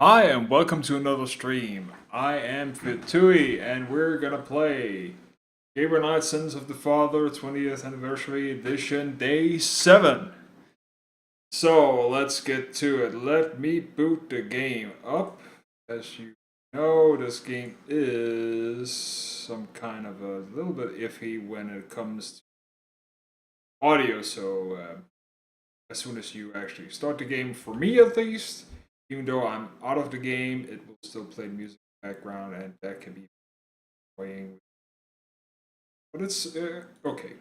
Hi, and welcome to another stream. I am Fitui, and we're gonna play Gabriel Knight Sins of the Father 20th Anniversary Edition Day 7. So let's get to it. Let me boot the game up. As you know, this game is some kind of a little bit iffy when it comes to audio, so as soon as you actually start the game, for me at least, even though I'm out of the game, it will still play music in the background, and that can be annoying. But it's okay.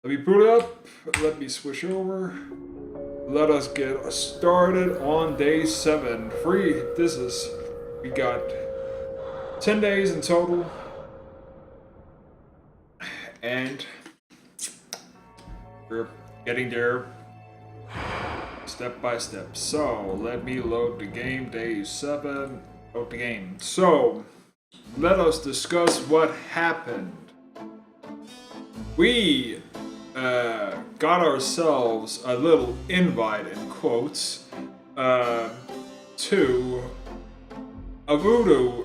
Let me boot it up. Let me switch over. Let us get started on day 7. We got 10 days in total, and we're getting there step by step. So let me load the game. Day 7. Load the game. So let us discuss what happened. We got ourselves a little invite in quotes to a voodoo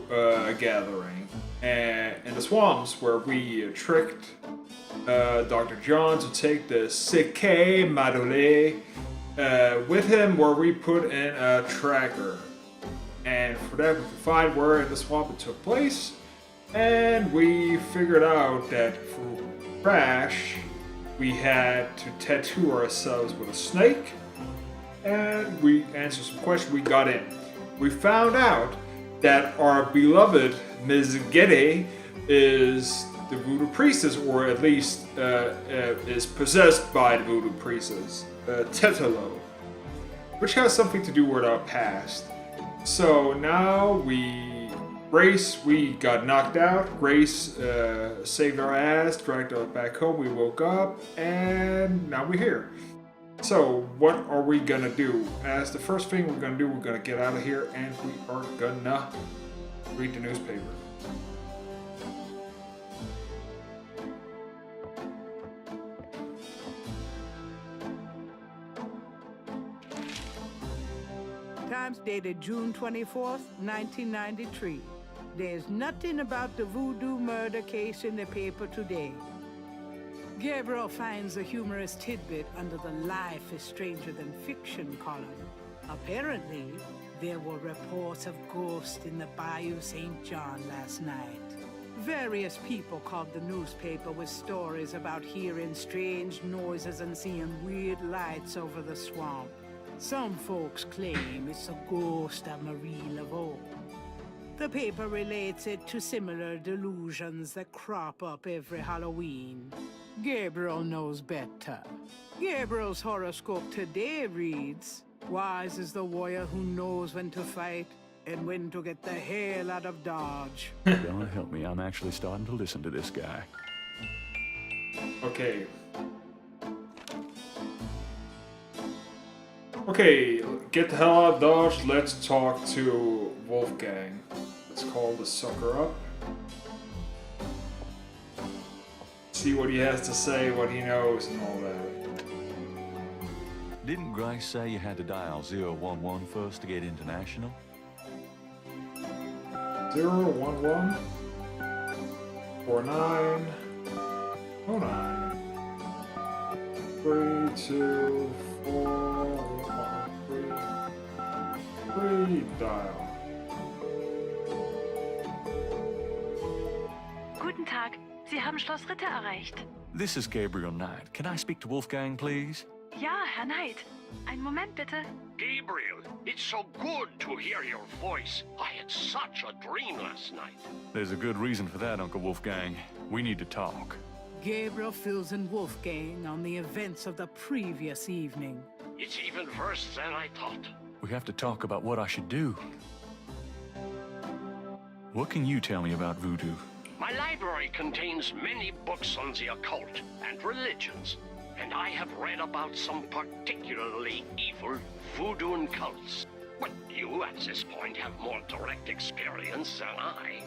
gathering in the swamps where we tricked Dr. John to take the Seke Madole with him, where we put in a tracker. And for that, we could find where in the swamp it took place. And we figured out that for Crash, we had to tattoo ourselves with a snake. And we answered some questions. We got in. We found out that our beloved Ms. Gede is the voodoo priestess, or at least is possessed by the voodoo priestess, Tetelo, which has something to do with our past. So now Grace, we got knocked out. Grace saved our ass, dragged us back home. We woke up, and now we're here. So what are we gonna do? As the first thing we're gonna do, we're gonna get out of here, and we are gonna read the newspaper. Times dated June 24th, 1993. There's nothing about the voodoo murder case in the paper today. Gabriel finds a humorous tidbit under the Life is Stranger Than Fiction column. Apparently, there were reports of ghosts in the Bayou St. John last night. Various people called the newspaper with stories about hearing strange noises and seeing weird lights over the swamp. Some folks claim it's a ghost of Marie Laveau. The paper relates it to similar delusions that crop up every Halloween. Gabriel knows better. Gabriel's horoscope today reads, "Wise is the warrior who knows when to fight and when to get the hell out of Dodge." God help me, I'm actually starting to listen to this guy. Okay. Okay, get the hell out of Dodge. Let's talk to Wolfgang. Let's call the sucker up. See what he has to say, what he knows, and all that. Didn't Grace say you had to dial 011 first to get international? 011 49 09 3 2 4 1 3 3 dial. Guten Tag, Sie haben Schloss Ritter erreicht. This is Gabriel Knight. Can I speak to Wolfgang, please? Ja, Herr Knight. Einen Moment bitte. Gabriel, it's so good to hear your voice. I had such a dream last night. There's a good reason for that, Uncle Wolfgang. We need to talk. Gabriel fills in Wolfgang on the events of the previous evening. It's even worse than I thought. We have to talk about what I should do. What can you tell me about voodoo? My library contains many books on the occult and religions, and I have read about some particularly evil voodoo cults. But you, at this point, have more direct experience than I.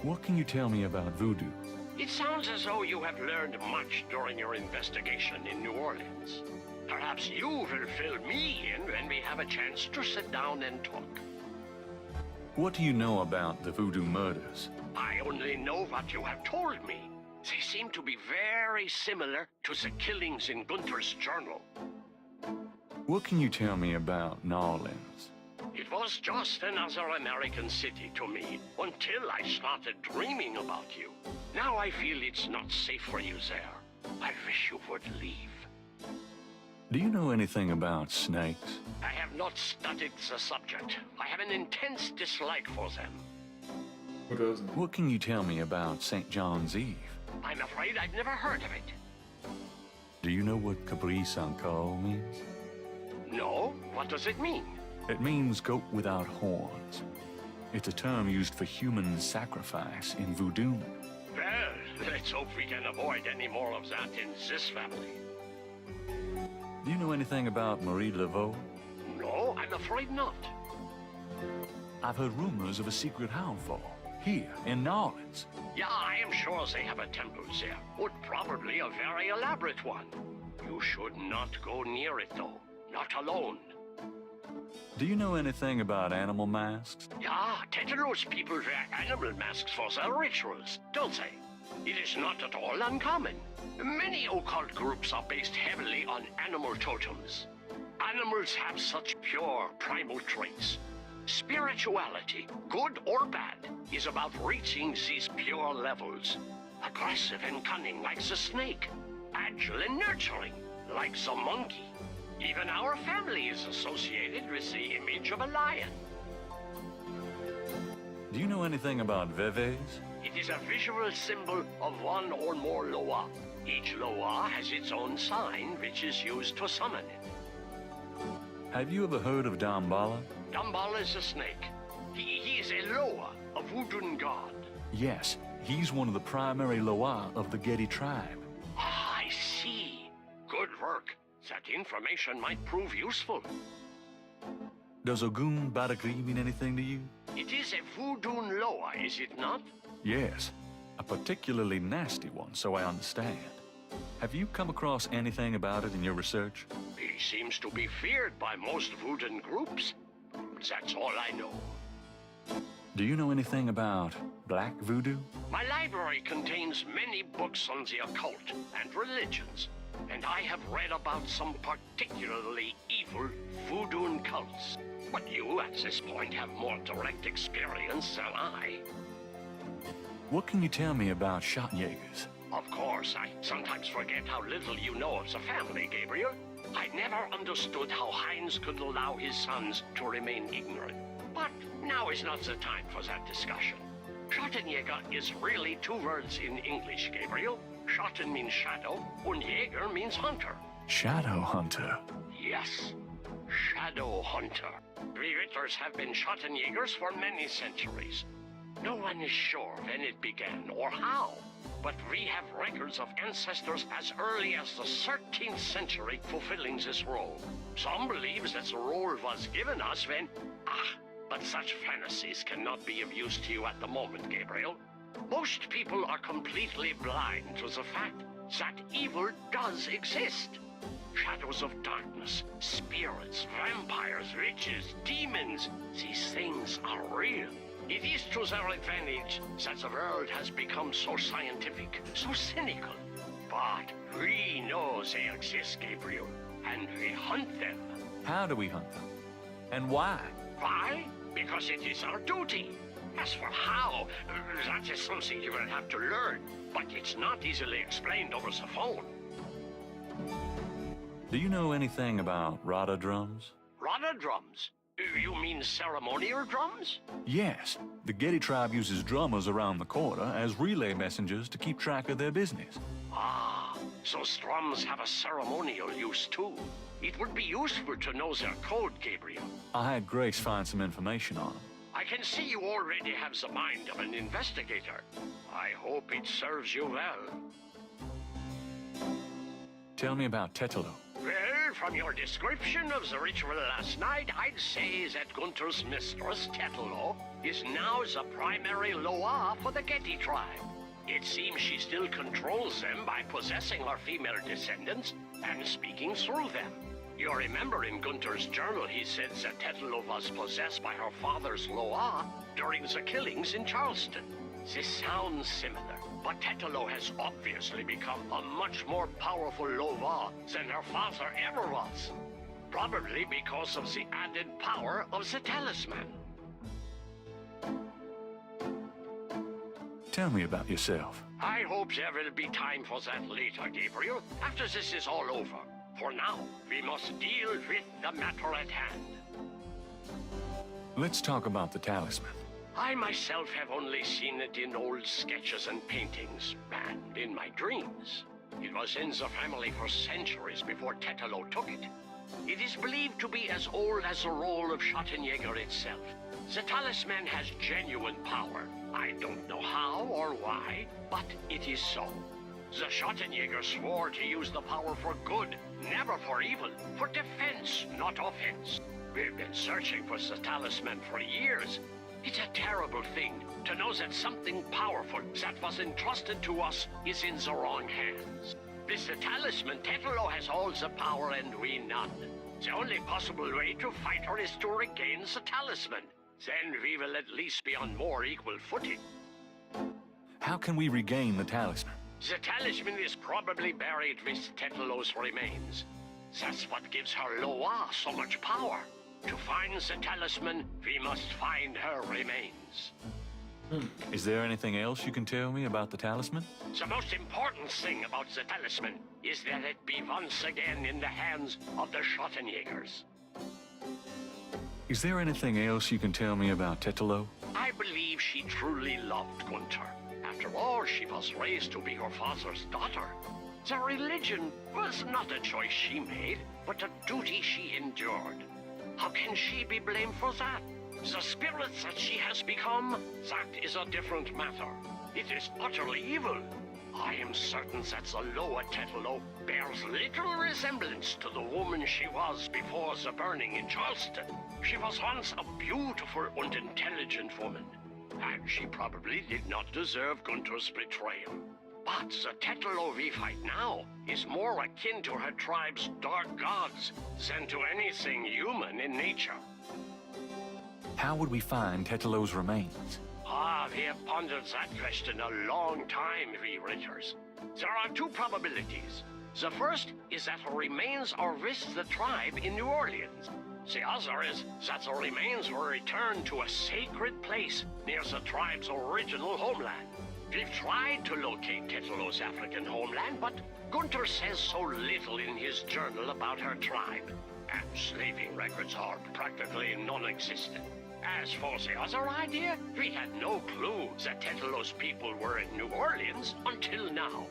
What can you tell me about voodoo? It sounds as though you have learned much during your investigation in New Orleans. Perhaps you will fill me in when we have a chance to sit down and talk. What do you know about the voodoo murders? I only know what you have told me. They seem to be very similar to the killings in Gunther's journal. What can you tell me about New Orleans? It was just another American city to me until I started dreaming about you. Now I feel it's not safe for you there. I wish you would leave. Do you know anything about snakes? I have not studied the subject. I have an intense dislike for them. Who doesn't? What can you tell me about St. John's Eve? I'm afraid I've never heard of it. Do you know what Capri Sanko means? No? What does it mean? It means goat without horns. It's a term used for human sacrifice in voodoo. Well, let's hope we can avoid any more of that in this family. Do you know anything about Marie Laveau? No, I'm afraid not. I've heard rumors of a secret hound fall here in New Orleans. Yeah, I am sure they have a temple there, but probably a very elaborate one. You should not go near it, though. Not alone. Do you know anything about animal masks? Yeah, Tetanus people wear animal masks for their rituals, don't they? It is not at all uncommon. Many occult groups are based heavily on animal totems. Animals have such pure primal traits. Spirituality, good or bad, is about reaching these pure levels. Aggressive and cunning like the snake. Agile and nurturing like the monkey. Even our family is associated with the image of a lion. Do you know anything about Veves? It is a visual symbol of one or more Loa. Each Loa has its own sign, which is used to summon it. Have you ever heard of Damballa? Damballa is a snake. He is a Loa, a voodoo god. Yes, he's one of the primary Loa of the Getty tribe. Ah, I see. Good work. That information might prove useful. Does Ogun Badagri mean anything to you? It is a voodoo Loa, is it not? Yes, a particularly nasty one, so I understand. Have you come across anything about it in your research? He seems to be feared by most voodoo groups. That's all I know. Do you know anything about black voodoo? My library contains many books on the occult and religions, and I have read about some particularly evil voodoo cults. But you, at this point, have more direct experience than I. What can you tell me about Schottenjägers? Of course, I sometimes forget how little you know of the family, Gabriel. I never understood how Heinz could allow his sons to remain ignorant. But now is not the time for that discussion. Schottenjäger is really two words in English, Gabriel. Schotten means shadow, and Jäger means hunter. Shadow Hunter. Yes, shadow hunter. We Ritters have been Schottenjägers for many centuries. No one is sure when it began or how, but we have records of ancestors as early as the 13th century fulfilling this role. Some believe that the role was given us when... but such fantasies cannot be of use to you at the moment, Gabriel. Most people are completely blind to the fact that evil does exist. Shadows of darkness, spirits, vampires, witches, demons, these things are real. It is to their advantage that the world has become so scientific, so cynical. But we know they exist, Gabriel, and we hunt them. How do we hunt them? And why? Why? Because it is our duty. As for how, that is something you will have to learn, but it's not easily explained over the phone. Do you know anything about Rada drums? Rada drums? You mean ceremonial drums? Yes, the Getty tribe uses drummers around the quarter as relay messengers to keep track of their business. Ah, so drums have a ceremonial use too. It would be useful to know their code, Gabriel. I had Grace find some information on them. I can see you already have the mind of an investigator. I hope it serves you well. Tell me about Tetelo. Well, from your description of the ritual last night, I'd say that Gunther's mistress, Tetelo, is now the primary Loa for the Getty tribe. It seems she still controls them by possessing her female descendants and speaking through them. You remember in Gunther's journal he said that Tetelo was possessed by her father's Loa during the killings in Charleston. This sounds similar, but Tetelo has obviously become a much more powerful Loa than her father ever was. Probably because of the added power of the talisman. Tell me about yourself. I hope there will be time for that later, Gabriel, after this is all over. For now, we must deal with the matter at hand. Let's talk about the talisman. I myself have only seen it in old sketches and paintings, and in my dreams. It was in the family for centuries before Tetelo took it. It is believed to be as old as the role of Schottenjäger itself. The talisman has genuine power. I don't know how or why, but it is so. The Schottenjäger swore to use the power for good, never for evil, for defense, not offense. We've been searching for the talisman for years. It's a terrible thing to know that something powerful that was entrusted to us is in the wrong hands. With the talisman, Tetelo has all the power and we none. The only possible way to fight her is to regain the talisman. Then we will at least be on more equal footing. How can we regain the talisman? The talisman is probably buried with Tetelo's remains. That's what gives her Loa so much power. To find the talisman, we must find her remains. Is there anything else you can tell me about the talisman? The most important thing about the talisman is that it be once again in the hands of the Schottenjägers. Is there anything else you can tell me about Tetelo? I believe she truly loved Gunther. After all, she was raised to be her father's daughter. The religion was not a choice she made, but a duty she endured. How can she be blamed for that? The spirit that she has become, that is a different matter. It is utterly evil. I am certain that the Loa Tetelo bears little resemblance to the woman she was before the burning in Charleston. She was once a beautiful and intelligent woman, and she probably did not deserve Gunther's betrayal. But the Tetelo we fight now is more akin to her tribe's dark gods than to anything human in nature. How would we find Tetelo's remains? We have pondered that question a long time, we Ritters. There are two probabilities. The first is that her remains are with the tribe in New Orleans. The other is that the remains were returned to a sacred place near the tribe's original homeland. We've tried to locate Tetelo's African homeland, but Gunther says so little in his journal about her tribe, and slaving records are practically non-existent. As for the other idea, we had no clue that Tetelo's people were in New Orleans until now.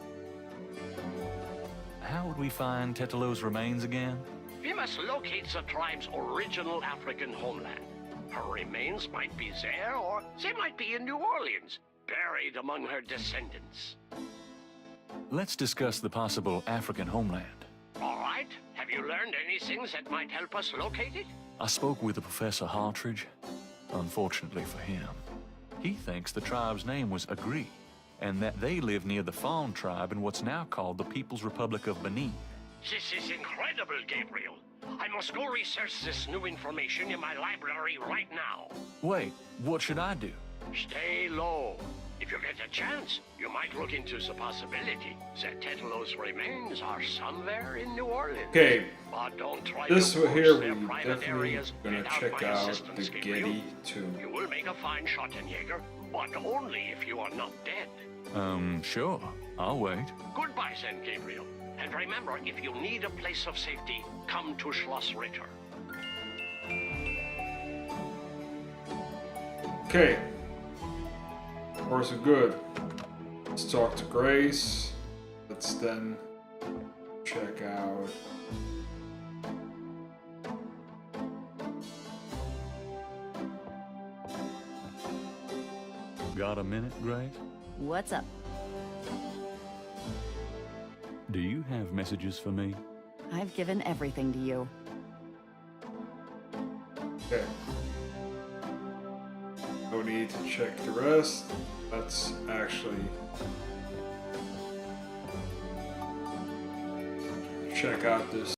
How would we find Tetelo's remains again? We must locate the tribe's original African homeland. Her remains might be there, or they might be in New Orleans, buried among her descendants. Let's discuss the possible African homeland. All right. Have you learned anything that might help us locate it? I spoke with Professor Hartridge. Unfortunately for him, he thinks the tribe's name was Agri, and that they live near the Fawn tribe in what's now called the People's Republic of Benin. This is incredible, Gabriel. I must go research this new information in my library right now. Wait, what should I do? Stay low. If you get a chance, you might look into the possibility that Tetelo's remains are somewhere in New Orleans. Okay, But don't try this to one here force their we private definitely areas gonna without check my out assistance, the Gabriel. Getty too. You will make a fine Schottenjäger, but only if you are not dead. Sure. I'll wait. Goodbye then, Gabriel. And remember, if you need a place of safety, come to Schloss Ritter. Okay. Where's it good? Let's talk to Grace. Let's then check out. Got a minute, Grace? What's up? Do you have messages for me? I've given everything to you. Okay. No need to check the rest. Let's actually check out this